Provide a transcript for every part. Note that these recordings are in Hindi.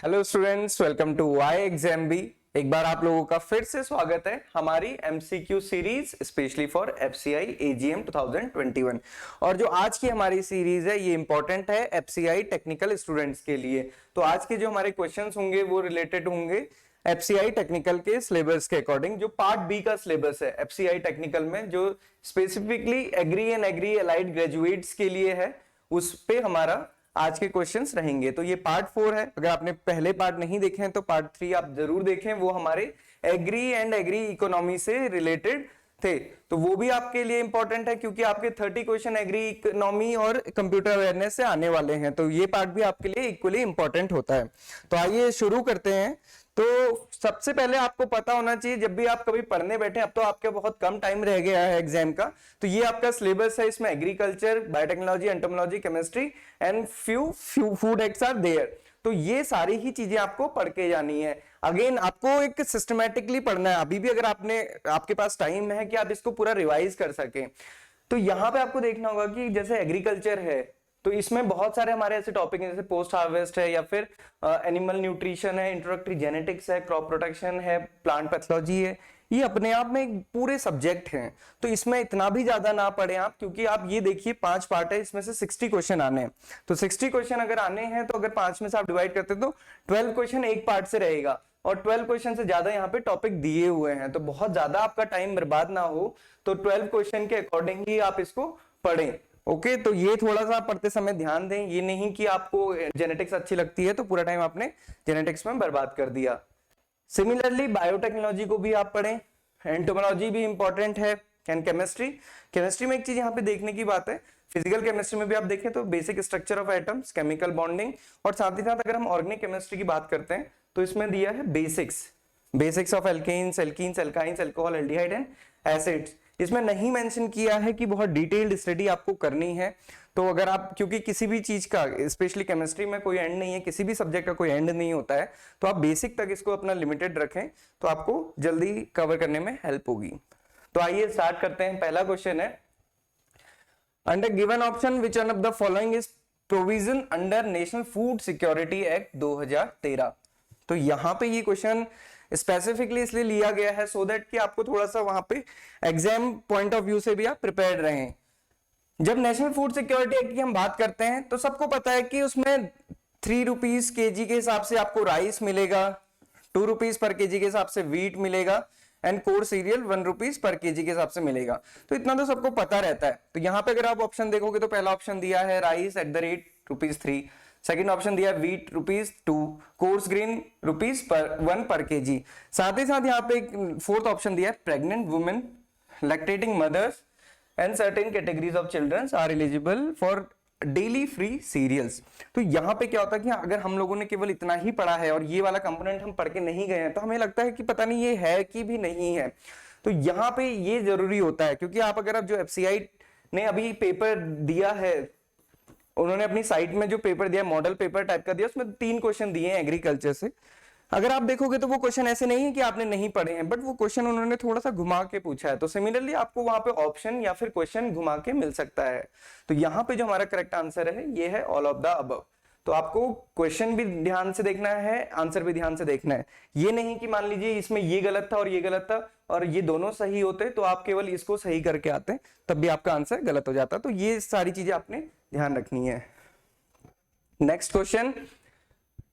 Hello students, welcome to Y exam B. एक बार आप लोगों का फिर से स्वागत है हमारी MCQ series specially for FCI AGM 2021। और जो आज की हमारी सीरीज है ये इंपॉर्टेंट है एफसीआई टेक्निकल स्टूडेंट्स के लिए। तो आज के जो हमारे क्वेश्चंस होंगे वो रिलेटेड होंगे एफसीआई टेक्निकल के सिलेबस के अकॉर्डिंग। जो पार्ट बी का सिलेबस है एफसीआई टेक्निकल में, जो specifically agri and agri allied graduates के लिए है, उस पे हमारा आज के क्वेश्चंस रहेंगे। तो ये पार्ट 4 है। अगर आपने पहले पार्ट नहीं देखे हैं तो पार्ट 3 आप जरूर देखें, वो हमारे एग्री एंड एग्री इकोनॉमी से रिलेटेड थे। तो वो भी आपके लिए इंपॉर्टेंट है क्योंकि आपके 30 क्वेश्चन एग्री इकोनॉमी और कंप्यूटर अवेयरनेस से आने वाले हैं। तो ये पार्ट भी आपके लिए इक्वली इंपॉर्टेंट होता है। तो आइए शुरू करते हैं। तो सबसे पहले आपको पता होना चाहिए, जब भी आप कभी पढ़ने बैठे, अब तो आपके बहुत कम टाइम रह गया है एग्जाम का, तो ये आपका सिलेबस है। इसमें agriculture, biotechnology, entomology, chemistry and few food acts are there. तो ये सारी ही चीजें आपको पढ़ के जानी है। अगेन आपको एक सिस्टमैटिकली पढ़ना है। अभी भी अगर आपके पास टाइम है कि आप इसको पूरा रिवाइज कर सके, तो यहाँ पे आपको देखना होगा कि जैसे एग्रीकल्चर है तो इसमें बहुत सारे हमारे ऐसे टॉपिक हैं, जैसे पोस्ट हार्वेस्ट है, या फिर एनिमल न्यूट्रिशन है, इंट्रोडक्टरी जेनेटिक्स है, क्रॉप प्रोटेक्शन है, प्लांट पैथोलॉजी है। ये अपने आप में एक पूरे सब्जेक्ट हैं। तो इसमें इतना भी ज्यादा ना पढ़े आप, क्योंकि आप ये देखिए 5 पार्ट है, इसमें से 60 क्वेश्चन आने हैं। तो 60 क्वेश्चन अगर आने हैं तो अगर 5 में से आप डिवाइड करते तो 12 क्वेश्चन एक पार्ट से रहेगा, और 12 क्वेश्चन से ज्यादा यहाँ पे टॉपिक दिए हुए हैं। तो बहुत ज्यादा आपका टाइम बर्बाद ना हो, तो 12 क्वेश्चन के अकॉर्डिंग ही आप इसको पढ़ें। ओके, तो ये थोड़ा सा पढ़ते समय ध्यान दें। ये नहीं कि आपको जेनेटिक्स अच्छी लगती है तो पूरा टाइम आपने जेनेटिक्स में बर्बाद कर दिया। सिमिलरली बायोटेक्नोलॉजी को भी आप पढ़ें, एंटोमोलॉजी भी इंपॉर्टेंट है, एंड केमिस्ट्री में एक चीज यहाँ पे देखने की बात है, फिजिकल केमिस्ट्री में भी आप देखें तो basic structure of atoms, chemical bonding, और साथ ही साथ अगर हम ऑर्गेनिक केमिस्ट्री की बात करते हैं तो इसमें दिया है basics of alkanes, alkynes, alcohol, aldehyde and acids. इसमें नहीं मेंशन किया है कि बहुत डिटेल्ड स्टडी आपको करनी है। तो अगर आप, क्योंकि किसी भी चीज का, स्पेशली केमिस्ट्री में कोई एंड नहीं है, किसी भी सब्जेक्ट का कोई एंड नहीं होता है, तो आप बेसिक तक इसको अपना लिमिटेड रखें तो आपको जल्दी कवर करने में हेल्प होगी। तो आइए स्टार्ट करते हैं। पहला क्वेश्चन है, under given option which one of the following is provision under national food security act 2013। तो यहां पे ये क्वेश्चन स्पेसिफिकली इसलिए लिया गया है सो दैट कि आपको थोड़ा सा वहां पे एग्जाम पॉइंट ऑफ व्यू से भी आप प्रिपेयर्ड रहें। जब नेशनल फूड सिक्योरिटी एक्ट की हम बात करते हैं तो सबको पता है कि उसमें 3 रुपीज केजी के हिसाब से आपको राइस मिलेगा, 2 रुपीज पर केजी के हिसाब से वीट मिलेगा, and core serial 1 rupees per KG के हिसाब से मिलेगा। तो इतना तो सबको पता रहता है। तो यहाँ पे अगर आप ऑप्शन देखोगे तो पहला ऑप्शन दिया है rice at the rate ₹3, second option दिया वीट ₹2, कोर्स ग्रेन ₹1 पर केजी। साथ ही साथ यहाँ पे एक फोर्थ ऑप्शन दिया है pregnant women, lactating mothers and certain categories of children are eligible for daily free cereals. तो यहाँ पे क्या होता है कि अगर हम लोगों ने केवल इतना ही पढ़ा है और ये वाला कंपोनेंट हम पढ़ के नहीं गए हैं तो हमें लगता है कि पता नहीं ये है कि भी नहीं है। तो यहाँ पे ये जरूरी होता है, क्योंकि आप जो एफसीआई ने अभी पेपर दिया है, उन्होंने अपनी साइट में जो पेपर दिया, मॉडल पेपर टाइप का दिया, उसमें 3 क्वेश्चन दिए हैं एग्रीकल्चर से। अगर आप देखोगे तो वो क्वेश्चन ऐसे नहीं है कि आपने नहीं पढ़े हैं, बट वो क्वेश्चन उन्होंने थोड़ा सा घुमा के पूछा है। तो सिमिलरली आपको वहां पे ऑप्शन या फिर क्वेश्चन घुमा के मिल सकता है। तो यहाँ पे जो हमारा करेक्ट आंसर है ये है ऑल ऑफ द अबव। तो आपको क्वेश्चन भी ध्यान से देखना है, आंसर भी ध्यान से देखना है। ये नहीं कि मान लीजिए इसमें ये गलत था और ये गलत था और ये दोनों सही होते तो आप केवल इसको सही करके आते तब भी आपका आंसर गलत हो जाता। तो ये सारी चीजें आपने ध्यान रखनी है। नेक्स्ट क्वेश्चन,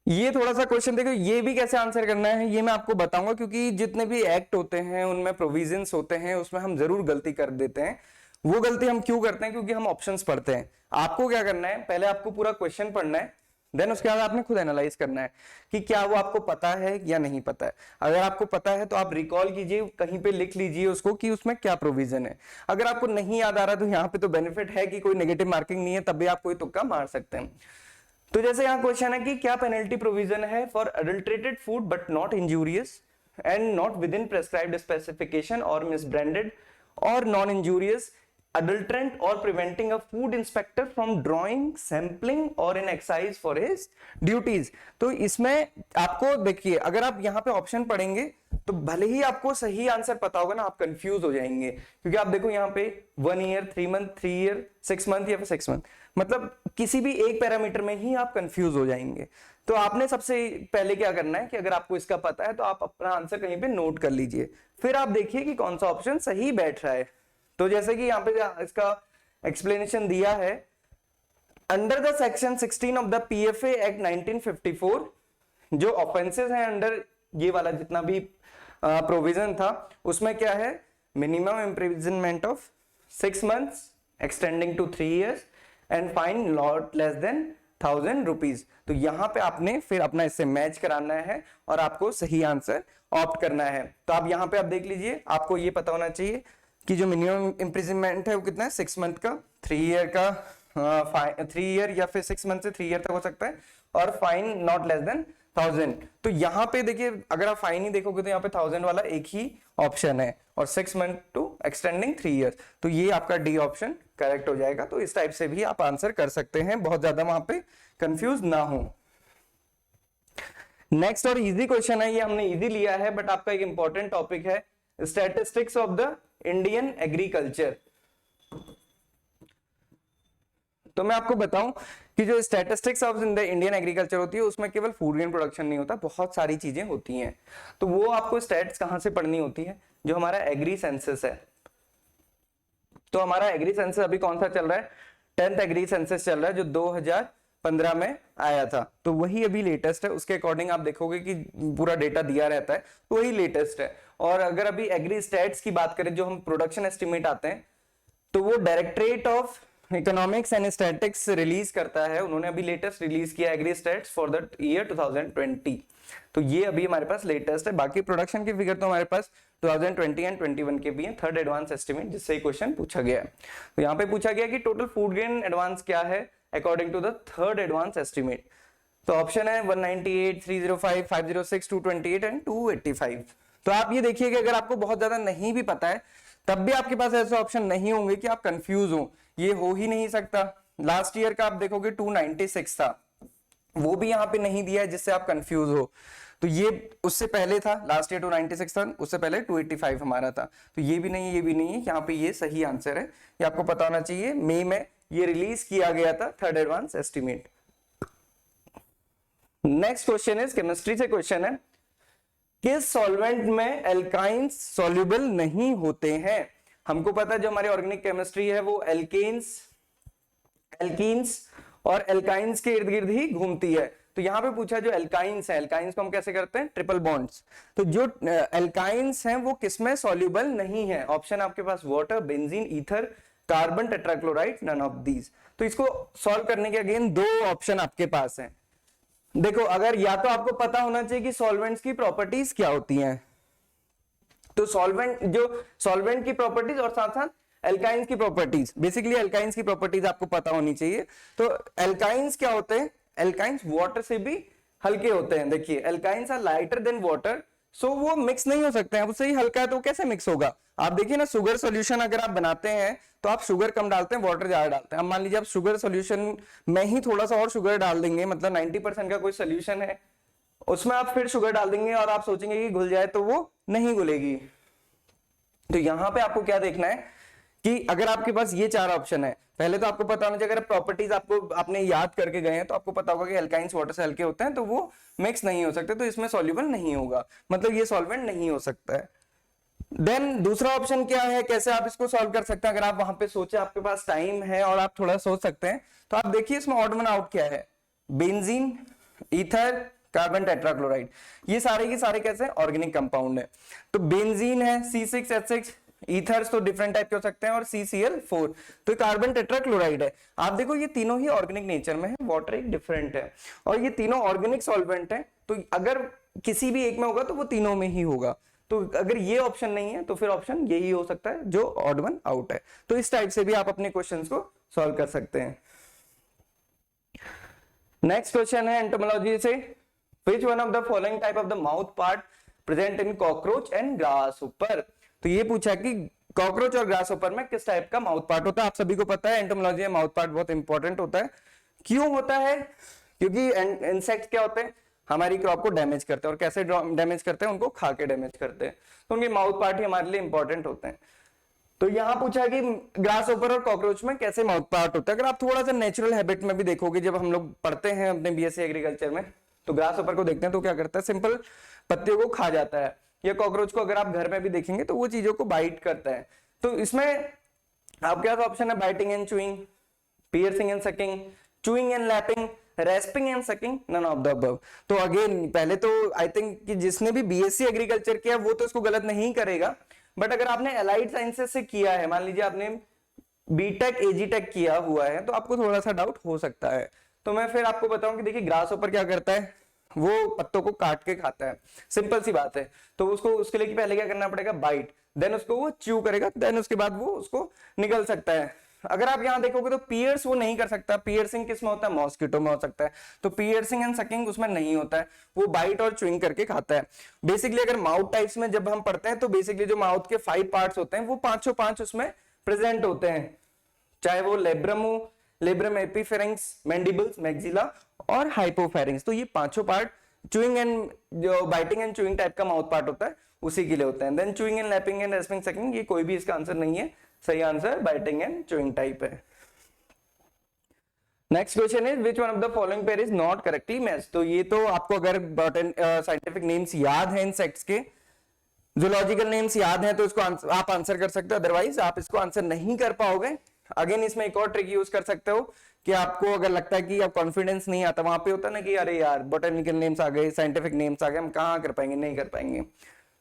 ये थोड़ा सा क्वेश्चन देखो, ये भी कैसे आंसर करना है ये मैं आपको बताऊंगा, क्योंकि जितने भी एक्ट होते हैं उनमें प्रोविजंस होते हैं, उसमें हम जरूर गलती कर देते हैं। वो गलती हम क्यों करते हैं? क्योंकि हम ऑप्शंस पढ़ते हैं। आपको क्या करना है, पहले आपको पूरा क्वेश्चन पढ़ना है, देन उसके बाद आपने खुद एनालाइज करना है कि क्या वो आपको पता है या नहीं पता है। अगर आपको पता है तो आप रिकॉल कीजिए, कहीं पे लिख लीजिए उसको कि उसमें क्या प्रोविजन है। अगर आपको नहीं याद आ रहा तो यहाँ पे तो बेनिफिट है कि कोई नेगेटिव मार्किंग नहीं है, तब भी आप कोई तुक्का मार सकते हैं। तो जैसे यहाँ क्वेश्चन है कि क्या पेनल्टी प्रोविजन है for adulterated food but not injurious and not with in prescribed specification और मिसब्रांडेड और non injurious adulterant or preventing a food inspector from drawing, sampling or in exercise for his duties। तो इसमें आपको देखिए, अगर आप यहाँ पे ऑप्शन पढ़ेंगे तो भले ही आपको सही आंसर पता होगा ना, आप कंफ्यूज हो जाएंगे, क्योंकि आप देखो यहाँ पे 1 ईयर, 3 मंथ, 3 ईयर, 6 मंथ या फिर 6 मंथ, मतलब किसी भी एक पैरामीटर में ही आप कंफ्यूज हो जाएंगे। तो आपने सबसे पहले क्या करना है कि अगर आपको इसका पता है तो आप अपना आंसर कहीं पे नोट कर लीजिए, फिर आप देखिए कि कौन सा ऑप्शन सही बैठ रहा है। तो जैसे कि यहाँ पे इसका एक्सप्लेनेशन दिया है, under the section 16 of the PFA act 1954, जो ऑफेंसेस हैं अंडर ये वाला जितना भी प्रोविजन था, उसमें क्या है, minimum imprisonment of 6 months extending to 3 years and fine not less than 1000 rupees. तो यहां पे आपने फिर अपना इससे मैच कराना है और आपको सही आंसर ऑप्ट करना है। तो आप यहां पे आप देख लीजिए, आपको ये पता होना चाहिए कि जो मिनिमम इम्प्रिजनमेंट है वो कितना है, 6 मंथ का, 3 ईयर का, 3 ईयर या फिर 6 मंथ से 3 ईयर तक हो सकता है, और फाइन नॉट लेस देन 1000। तो यहाँ पे देखिए, अगर आप फाइन ही देखोगे तो यहाँ पे 1000 वाला एक ही ऑप्शन है, और 6 मंथ टू एक्सटेंडिंग 3 इयर्स, तो ये आपका डी ऑप्शन करेक्ट हो जाएगा। तो इस टाइप से भी आप आंसर कर सकते हैं, बहुत ज्यादा वहां पे कंफ्यूज ना हो। नेक्स्ट और इजी क्वेश्चन है, ये हमने इजी लिया है, बट आपका एक इंपॉर्टेंट टॉपिक है, statistics of the Indian agriculture. तो मैं आपको बताऊं कि जो statistics of the Indian agriculture होती है, उसमें केवल फूड ग्रेन प्रोडक्शन नहीं होता, बहुत सारी चीजें होती हैं। तो वो आपको स्टैट्स कहां से पढ़नी होती है, जो हमारा एग्री सेंसस है। तो हमारा एग्री सेंसस अभी कौन सा चल रहा है, 10th एग्री सेंसस चल रहा है, जो 2015 में आया था। तो वही अभी लेटेस्ट है, उसके अकॉर्डिंग आप देखोगे कि पूरा डेटा दिया रहता है, तो वही लेटेस्ट है। और अगर अभी एग्री स्टैट्स की बात करें, जो हम प्रोडक्शन एस्टिमेट आते हैं, तो वो directorate of economics and statics release करता है। उन्होंने अभी लेटेस्ट रिलीज किया agri stats for the year 2020। तो ये अभी हमारे पास लेटेस्ट है। बाकी प्रोडक्शन की फिगर तो हमारे पास 2020 एंड 21 के भी हैं, थर्ड एडवांस एस्टिमेट, जिससे क्वेश्चन पूछा गया है। तो यहाँ पे पूछा गया कि टोटल फूड ग्रेन एडवांस क्या है according to the third advance estimate. तो ऑप्शन है 198, 305, 506, 228 एंड 285। तो आप ये देखिए कि अगर आपको बहुत ज्यादा नहीं भी पता है, तब भी आपके पास ऐसे ऑप्शन नहीं होंगे कि आप कंफ्यूज हो, ये हो ही नहीं सकता। लास्ट ईयर का आप देखोगे 296 था, वो भी यहाँ पे नहीं दिया है जिससे आप कंफ्यूज हो। तो ये उससे पहले था, लास्ट ईयर 296 था, उससे पहले 285 हमारा था। तो ये भी नहीं, ये भी नहीं है, यहाँ पे ये सही आंसर है। ये आपको पता होना चाहिए, मई में ये रिलीज किया गया था third advance estimate. Next question is chemistry से क्वेश्चन है, किस सॉल्वेंट में एल्काइंस सॉल्युबल नहीं होते हैं। हमको पता है जो हमारी ऑर्गेनिक केमिस्ट्री है वो एल्कीन्स और एल्काइंस के इर्द गिर्द ही घूमती है। तो यहां पे पूछा जो एल्काइंस है, एल्काइंस को हम कैसे करते हैं, ट्रिपल बॉन्ड्स। तो जो एल्काइंस हैं वो किसमें सॉल्युबल नहीं है, ऑप्शन आपके पास water, benzene, ether, carbon tetrachloride, none of these. तो इसको सॉल्व करने के अगेन दो ऑप्शन आपके पास हैं। देखो, अगर या तो आपको पता होना चाहिए कि सॉल्वेंट्स की प्रॉपर्टीज क्या होती हैं, तो सॉल्वेंट की प्रॉपर्टीज और साथ साथ एल्काइंस की प्रॉपर्टीज, बेसिकली एल्काइंस की प्रॉपर्टीज आपको पता होनी चाहिए। तो एल्काइंस क्या होते हैं, एल्काइंस वाटर से भी हल्के होते हैं। देखिए, alkynes are lighter than water, so वो मिक्स नहीं हो सकते हैं। उससे ही हल्का है तो कैसे मिक्स होगा। आप देखिए ना, शुगर सॉल्यूशन अगर आप बनाते हैं तो आप शुगर कम डालते हैं, वाटर ज्यादा डालते हैं। अब मान लीजिए आप शुगर सॉल्यूशन में ही थोड़ा सा और शुगर डाल देंगे, मतलब 90% का कोई सॉल्यूशन है, उसमें आप फिर शुगर डाल देंगे और आप सोचेंगे कि घुल जाए, तो वो नहीं घुलेगी। तो यहां पे आपको क्या देखना है कि अगर आपके पास ये चार ऑप्शन है, पहले तो आपको पता होना चाहिए, अगर प्रॉपर्टीज आपने याद करके गए हैं तो आपको पता होगा कि एल्काइंस वाटर से हल्के होते हैं, तो वो मिक्स नहीं हो सकते, तो इसमें सॉल्युबल नहीं होगा, मतलब ये सॉल्वेंट नहीं हो सकता है। देन दूसरा ऑप्शन क्या है, कैसे आप इसको सॉल्व कर सकते हैं। अगर आप वहां पे सोचे, आपके पास टाइम है और आप थोड़ा सोच सकते हैं, तो आप देखिए इसमें ऑड वन आउट क्या है, बेंजीन, ईथर, कार्बन टेट्राक्लोराइड, ये सारे के सारे कैसे ऑर्गेनिक कंपाउंड है। तो बेंजीन है C6H6, ईथर्स तो डिफरेंट टाइप के हो सकते हैं, और CCl4, तो कार्बन टेट्राक्लोराइड है। आप देखो ये तीनों ही ऑर्गेनिक नेचर में है, वाटर एक डिफरेंट है, और ये तीनों ऑर्गेनिक सॉल्वेंट है। तो अगर किसी भी एक में होगा तो वो तीनों में ही होगा। तो अगर ये ऑप्शन नहीं है तो फिर ऑप्शन यही हो सकता है जो ऑड वन आउट है। तो इस टाइप से भी आप अपने क्वेश्चंस को सॉल्व कर सकते हैं। नेक्स्ट क्वेश्चन है एंटोमोलॉजी से, which one of the following type of the mouth part present in cockroach and grasshopper। तो ये पूछा कि कॉकरोच और ग्रासहोपर में किस टाइप का माउथ पार्ट होता है? आप सभी को पता है एंटोमोलॉजी में माउथ पार्ट बहुत इंपॉर्टेंट होता है। क्यों होता है? क्योंकि इंसेक्ट क्या होते हैं, हमारी क्रॉप को डैमेज करते हैं, और कैसे डैमेज करते हैं? उनको खा के डैमेज करते हैं, तो उनके माउथ पार्ट ही हमारे लिए इंपॉर्टेंट होते हैं। तो यहां पूछा कि ग्रासहोपर और कॉकरोच में कैसे माउथ पार्ट होता है। अगर आप थोड़ा सा नेचुरल हैबिट में भी देखोगे, जब हम लोग पढ़ते हैं अपने बीएससी एग्रीकल्चर में, तो ग्रासहोपर को देखते हैं तो क्या करता है, सिंपल पत्तियों को खा जाता है। या कॉकरोच को अगर आप घर में भी देखेंगे तो वो चीजों को बाइट करता है। तो इसमें आपके पास ऑप्शन है biting and chewing, piercing and sucking, chewing and lapping, rasping and sucking, none of the above. तो अगेन पहले तो आई थिंक कि जिसने भी बीएससी एग्रीकल्चर किया वो तो इसको गलत नहीं करेगा, बट अगर आपने अलाइड साइंसेस से किया है, मान लीजिए आपने बीटेक एजीटेक किया हुआ है, तो आपको थोड़ा सा डाउट हो सकता है। तो मैं फिर आपको बताऊं कि देखिए ग्रासहोपर क्या करता है, वो पत्तों को काट के खाता है, सिंपल सी बात है। तो उसको उसके लिए पहले क्या करना पड़ेगा, बाइट, देन उसको वो च्यू करेगा, देन उसके बाद वो उसको निकल सकता है। अगर आप यहां देखोगे तो पियर्स वो नहीं कर सकता, पियर्सिंग किस में होता है, मॉस्किटो में हो सकता है। तो पियर्सिंग एंड सकिंग उसमें नहीं होता है, वो बाइट और च्यूइंग करके खाता है। बेसिकली अगर माउथ टाइप्स में जब हम पढ़ते हैं तो बेसिकली जो माउथ के 5 पार्ट्स होते हैं वो 505 उसमें प्रेजेंट होते हैं, चाहे वो लेब्रम हो, लेब्रम एपिफेरिंक्स, मैंडिबल्स, मैक्सिला और हाइपोफेरिंक्स। तो ये पांचों पार्ट चूइंग एंड जो बाइटिंग एंड चूइंग टाइप का माउथ पार्ट होता है उसी के लिए होते हैं। Then chewing and lapping and rasping sucking, ये कोई भी इसका आंसर नहीं है, सही answer biting and chewing type है। Next question is which one of the following pair is not correctly matched. तो ये तो आपको अगर साइंटिफिक नेम्स याद हैं इंसेक्ट्स के, जूलॉजिकल नेम्स याद हैं तो इसको आप आंसर कर सकते हो, अदरवाइज आप इसको आंसर नहीं कर पाओगे। अगेन इसमें एक और ट्रिक यूज कर सकते हो कि आपको अगर लगता है कि आप कॉन्फिडेंस नहीं आता, वहां पे होता है ना कि अरे यार बोटेनिकल नेम्स आ गए, साइंटिफिक नेम्स आ गए, हम कहाँ कर पाएंगे, नहीं कर पाएंगे,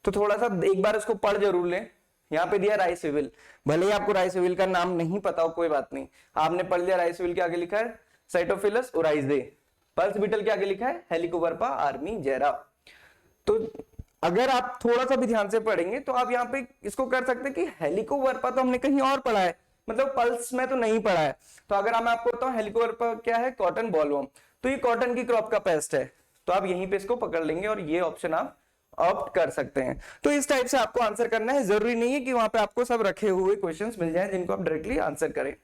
तो थोड़ा सा एक बार उसको पढ़ जरूर लें। यहाँ पे दिया राइसिविल, भले ही आपको राइसिविल का नाम नहीं पता हो कोई बात नहीं, आपने पढ़ लिया राइसिविल के आगे लिखा है साइटोफिलस ओराइजे, पल्स बीटल के आगे लिखा है हेलिकोवर्पा आर्मीजेरा। तो अगर आप थोड़ा सा भी ध्यान से पढ़ेंगे तो आप यहाँ पे इसको कर सकते हैं कि हेलिकोवर्पा तो हमने कहीं और पढ़ा है, मतलब पल्स में तो नहीं पढ़ा है। तो अगर मैं आपको बताऊं हेलिकोवर्पा क्या है, कॉटन बॉलवर्म, तो ये कॉटन की क्रॉप का पेस्ट है, तो आप यहीं पे इसको पकड़ लेंगे और ये ऑप्शन आप ऑप्ट कर सकते हैं। तो इस टाइप से आपको आंसर करना है, जरूरी नहीं है कि वहां पे आपको सब रखे हुए क्वेश्चंस मिल जाएं जिनको आप डायरेक्टली आंसर करें।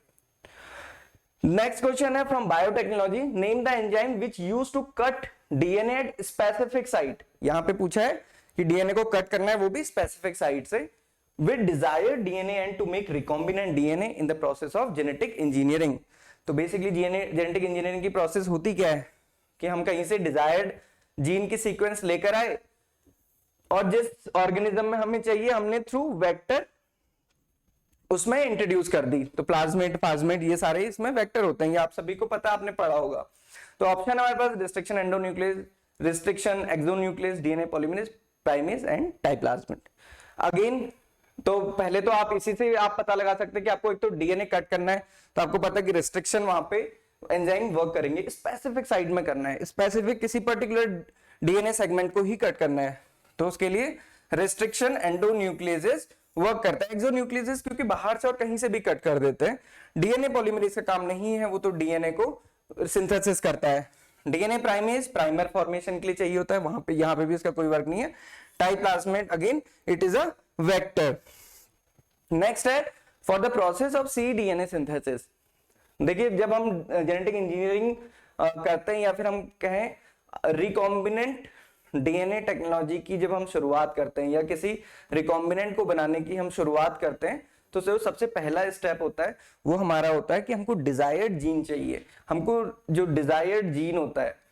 नेक्स्ट क्वेश्चन है from biotechnology, name the enzyme which used to cut DNA at specific site. यहां पे पूछा है कि डीएनए को कट करना है वो भी स्पेसिफिक साइट से, with desired DNA and to make recombinant DNA in the process of genetic engineering। तो बेसिकली जेनेटिक इंजीनियरिंग की प्रोसेस होती क्या है कि हम कहीं से डिजायर्ड जीन की सीक्वेंस लेकर आए और जिस ऑर्गेनिज्म में हमें चाहिए हमने थ्रू वेक्टर उसमें इंट्रोड्यूस कर दी। तो प्लाज्मेट, फाज्मेट, ये सारे इसमें वेक्टर होते हैं, ये आप सभी को पता, आपने पढ़ा होगा। तो ऑप्शन हमारे पास restriction endonuclease, restriction exonuclease, DNA polymerase, primase and Ti plasmid. Again तो पहले तो आप इसी से आप पता लगा सकते हैं कि आपको एक तो डीएनए कट करना है, तो आपको पता है कि रिस्ट्रिक्शन वहां पे एंजाइम वर्क करेंगे, स्पेसिफिक साइट में करना है, स्पेसिफिक किसी पर्टिकुलर डीएनए सेगमेंट को ही कट करना है, तो उसके लिए रिस्ट्रिक्शन एंडोन्यूक्लियस वर्क करता है। एक्सोन्यूक्लियस क्योंकि बाहर से और कहीं से भी कट कर देते हैं, डीएनए पॉलीमरेज का काम नहीं है, वो तो डीएनए को सिंथेसिस करता है। डीएनए प्राइमेज प्राइमर फॉर्मेशन के लिए चाहिए होता है, वहां पे यहाँ पे भी इसका कोई वर्क नहीं है। Ti plasmid again it is a vector. Next है for the process of C DNA synthesis. देखिए जब हम जेनेटिक इंजीनियरिंग करते हैं या फिर हम कहें रिकॉम्बिनेंट डीएनए टेक्नोलॉजी की जब हम शुरुआत करते हैं या किसी रिकॉम्बिनेंट को बनाने की हम शुरुआत करते हैं, तो जो सबसे पहला स्टेप होता है वो हमारा होता है कि हमको डिजायर्ड जीन चाहिए। हमको जो डिजायर्ड जीन होता है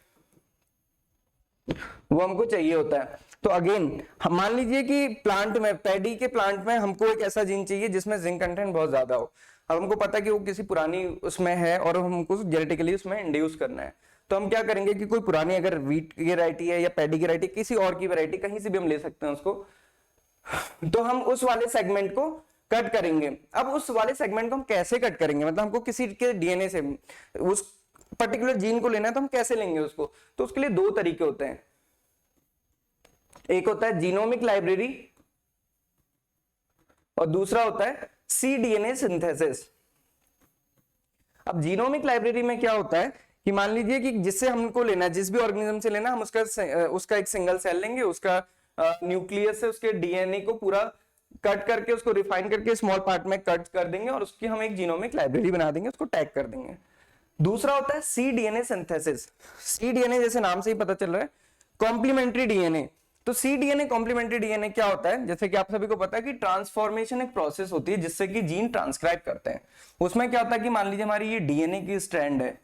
वो हमको चाहिए होता है। तो अगेन हम मान लीजिए कि प्लांट में, पैडी के प्लांट में हमको एक ऐसा जीन चाहिए जिसमें जिंक कंटेंट बहुत ज्यादा हो। अब हमको पता है कि वो किसी पुरानी उसमें है और हमको जेनेटिकली उसमें इंड्यूस करना है, तो हम क्या करेंगे कि कोई पुरानी अगर वीट की वैरायटी है या पैडी की वैरायटी, किसी और की वैरायटी कहीं से भी हम ले सकते हैं उसको, तो हम उस वाले सेगमेंट को कट करेंगे। अब उस वाले सेगमेंट को हम कैसे कट करेंगे, मतलब हमको किसी के डीएनए से उस पर्टिकुलर जीन को लेना है तो हम कैसे लेंगे उसको, तो उसके लिए दो तरीके होते हैं। एक होता है जीनोमिक लाइब्रेरी और दूसरा होता है cDNA सिंथेसिस। अब जीनोमिक लाइब्रेरी में क्या होता है कि मान लीजिए कि जिससे हमको लेना है, जिस भी ऑर्गेनिज्म से लेना, हम उसका एक सिंगल सेल लेंगे, उसका न्यूक्लियस से उसके डीएनए को पूरा कट करके उसको रिफाइन करके स्मॉल पार्ट में कट कर देंगे और उसकी हम एक जीनोमिक लाइब्रेरी बना देंगे, उसको टैग कर देंगे। दूसरा होता है cDNA सिंथेसिस। cDNA जैसे नाम से ही पता चल रहा है कॉम्प्लीमेंट्री डीएनए। तो cDNA कॉम्प्लीमेंट्री डीएनए क्या होता है, जैसे कि आप सभी को पता है कि ट्रांसफॉर्मेशन एक प्रोसेस होती है जिससे कि जीन ट्रांसक्राइब करते हैं। उसमें क्या होता है कि मान लीजिए हमारी ये डीएनए की स्ट्रैंड है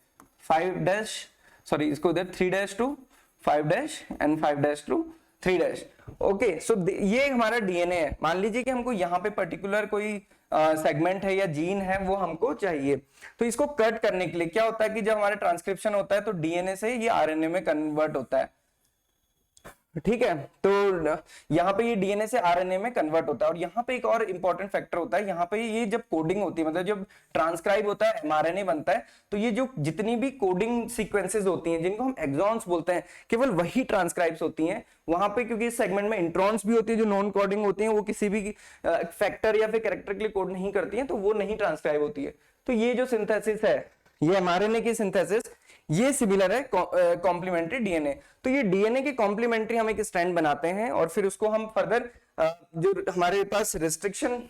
5' इसको इधर 3' टू 5' एंड 5' टू 3'। ओके, सो ये हमारा डीएनए है। मान लीजिए कि हमको यहाँ पे पर्टिकुलर कोई सेगमेंट है या जीन है वो हमको चाहिए, तो इसको कट करने के लिए क्या होता है कि जब हमारा ट्रांसक्रिप्शन होता है तो डीएनए से ये आरएनए में कन्वर्ट होता है। ठीक है, तो यहाँ पे ये डीएनए से आरएनए में कन्वर्ट होता है। और यहाँ पे एक और इंपॉर्टेंट फैक्टर होता है, यहाँ पे ये जब कोडिंग होती है, मतलब जब ट्रांसक्राइब होता है एमआरएनए बनता है, तो ये जो जितनी भी कोडिंग सीक्वेंसेस होती हैं जिनको हम एक्सॉन्स बोलते हैं, केवल वही ट्रांसक्राइब्स होती हैं वहां पे, क्योंकि इस सेगमेंट में इंट्रॉन्स भी होती है जो नॉन कोडिंग होती हैं, वो किसी भी फैक्टर या फिर कैरेक्टर के लिए कोड नहीं करती हैं, तो वो नहीं ट्रांसक्राइब होती है। तो ये जो सिंथेसिस है, ये एमआरएनए की सिंथेसिस, ये सिमिलर है कॉम्प्लीमेंट्री डीएनए। तो ये डीएनए के कॉम्प्लीमेंट्री हम एक स्ट्रैंड बनाते हैं और फिर उसको हम फर्दर जो हमारे पास रिस्ट्रिक्शन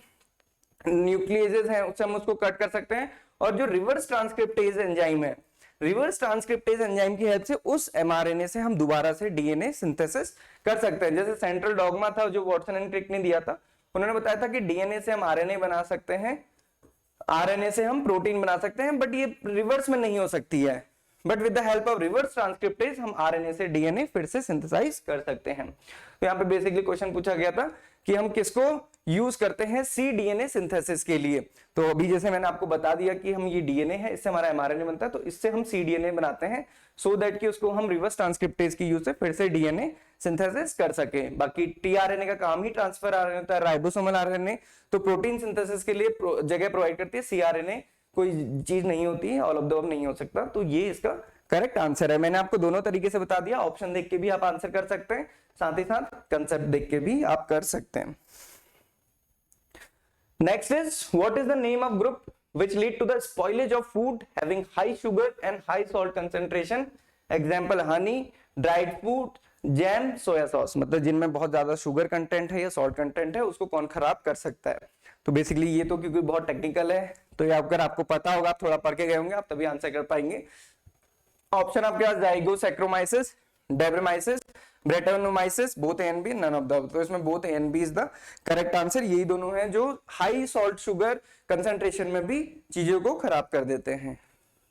न्यूक्लियेजेस हैं उससे हम उसको कट कर सकते हैं। और जो रिवर्स ट्रांसक्रिप्टेज एंजाइम है, रिवर्स ट्रांसक्रिप्टेज एंजाइम की हेल्प से उस एमआरएनए से हम दोबारा से डीएनए सिंथेसिस कर सकते हैं। जैसे सेंट्रल डॉगमा था जो वॉटसन एंड क्रिक ने दिया था, उन्होंने बताया था कि डीएनए से हम आरएनए बना सकते हैं, आरएनए से हम प्रोटीन बना सकते हैं, बट ये रिवर्स में नहीं हो सकती है। But with the help of reverse transcriptase हम आरएनए से डीएनए फिर से सिंथेसाइज कर सकते हैं। तो यहाँ पे बेसिकली क्वेश्चन पूछा गया था कि हम किसको यूज करते हैं cDNA सिंथेसिस के लिए। तो अभी जैसे मैंने आपको बता दिया कि हम ये डीएनए है, इससे हमारा एमआरएनए बनता है, तो इससे हम cDNA बनाते हैं सो दैट कि उसको हम रिवर्स ट्रांसक्रिप्टेज की यूज से फिर से डीएनए सिंथेसिस कर सके। बाकी टीआरएनए का काम ही ट्रांसफर आरएनए होता है, राइबोसोमल आरएनए तो प्रोटीन सिंथेसिस के लिए जगह प्रोवाइड करती है, सीआरएनए कोई चीज नहीं होती है, ऑल ऑफ द अबव नहीं हो सकता। तो ये इसका करेक्ट आंसर है। मैंने आपको दोनों तरीके से बता दिया, ऑप्शन देख के भी आप आंसर कर सकते हैं, साथ ही साथ कंसेप्ट देख के भी आप कर सकते हैं। Next is what is the name of group which lead to the spoilage of food having high sugar and high salt concentration? Example Honey, dried fruit, jam, soya sauce. मतलब जिनमें बहुत ज्यादा शुगर कंटेंट है या सॉल्ट कंटेंट है उसको कौन खराब कर सकता है। तो बेसिकली ये तो क्योंकि बहुत टेक्निकल है, तो ये अगर आपको पता होगा, आप थोड़ा पढ़ के गए होंगे, आप तभी आंसर कर पाएंगे। ऑप्शन आपके पास Zygosaccharomyces, Debaryomyces, Brettanomyces, both A and B, none of the. तो इसमें both A and B is the correct answer. यही दोनों हैं जो हाई सॉल्ट शुगर कंसंट्रेशन में भी चीजों को खराब कर देते हैं।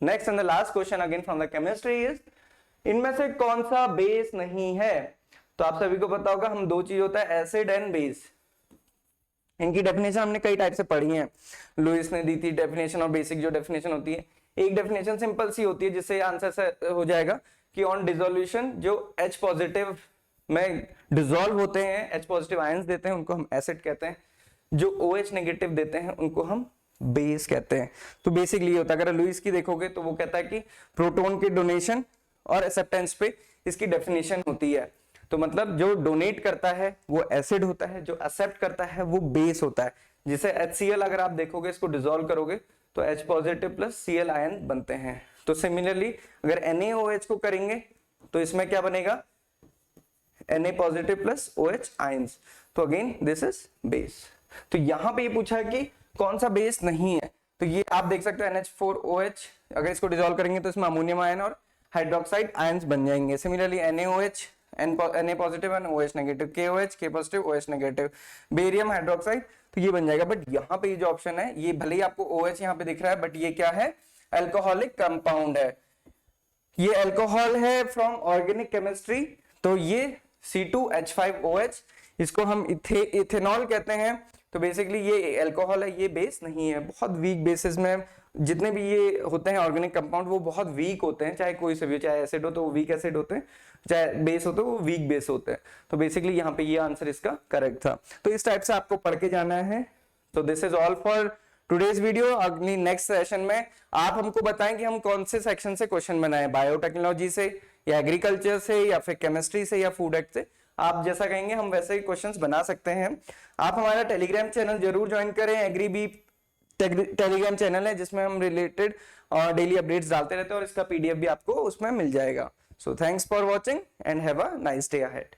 Next and the last question again from the chemistry is, इनमें से कौन सा बेस नहीं है? तो आप सभी को पता होगा हम दो चीज होता है एसिड एंड बेस। इनकी डेफिनेशन हमने कई टाइप से पढ़ी है, लुइस ने दी थी डेफिनेशन और बेसिक जो डेफिनेशन होती है। एक डेफिनेशन सिंपल सी होती है जिससे आंसर से हो जाएगा कि ऑन डिसोल्यूशन जो H पॉजिटिव में डिसॉल्व होते हैं, H पॉजिटिव आयंस देते हैं उनको हम एसिड कहते हैं, जो OH नेगेटिव देते हैं उनको हम बेस कहते हैं। तो बेसिकली ये होता है, अगर लुइस की देखोगे तो वो कहता है कि प्रोटॉन के डोनेशन और एक्सेप्टेंस पे इसकी डेफिनेशन होती है। तो मतलब जो डोनेट करता है वो एसिड होता है, जो एक्सेप्ट करता है वो बेस होता है। जिसे HCl अगर आप देखोगे इसको डिसॉल्व करोगे तो H positive plus Cl ion बनते हैं। तो सिमिलरली अगर NaOH को करेंगे तो इसमें क्या बनेगा, Na positive plus OH ions. तो अगेन दिस इज बेस। तो यहां पे ये पूछा है कि कौन सा बेस नहीं है, तो ये आप देख सकते हो NH4OH, अगर इसको डिसॉल्व करेंगे तो इसमें अमोनियम आयन और हाइड्रोक्साइड आयंस बन जाएंगे। Similarly NaOH, Na positive and OH negative, KOH, K positive, OH negative, barium hydroxide, तो ये बन जाएगा। बट यहाँ पे ये जो ऑप्शन है, ये भले ही आपको OH यहाँ पे दिख रहा है बट ये क्या है, अल्कोहलिक कंपाउंड है। ये अल्कोहल है फ्रॉम ऑर्गेनिक केमिस्ट्री। तो ये C2H5OH, इसको हम इथेनॉल कहते हैं। तो बेसिकली ये अल्कोहल है, ये बेस नहीं है। बहुत वीक बेसिस में जितने भी ये होते हैं ऑर्गेनिक कंपाउंड वो बहुत वीक होते हैं, चाहे कोई से भी, चाहे एसिड हो तो वो वीक एसिड होते हैं, चाहे बेस हो तो वो वीक बेस होते हैं। तो बेसिकली यहाँ पे ये आंसर इसका करेक्ट था। तो इस टाइप से आपको पढ़ के जाना है। तो this is all for today's video. अगली नेक्स्ट सेशन में आप हमको बताएं कि हम कौन से सेक्शन से क्वेश्चन बनाएं, बायोटेक्नोलॉजी से या एग्रीकल्चर से या फिर केमिस्ट्री से या फूड एक्ट से। आप जैसा कहेंगे हम वैसे ही क्वेश्चंस बना सकते हैं। आप हमारा टेलीग्राम चैनल जरूर ज्वाइन करें, एग्रीबी टेलीग्राम चैनल है जिसमें हम रिलेटेड और डेली अपडेट्स डालते रहते हैं और इसका PDF भी आपको उसमें मिल जाएगा। So thanks for watching and have a nice day ahead.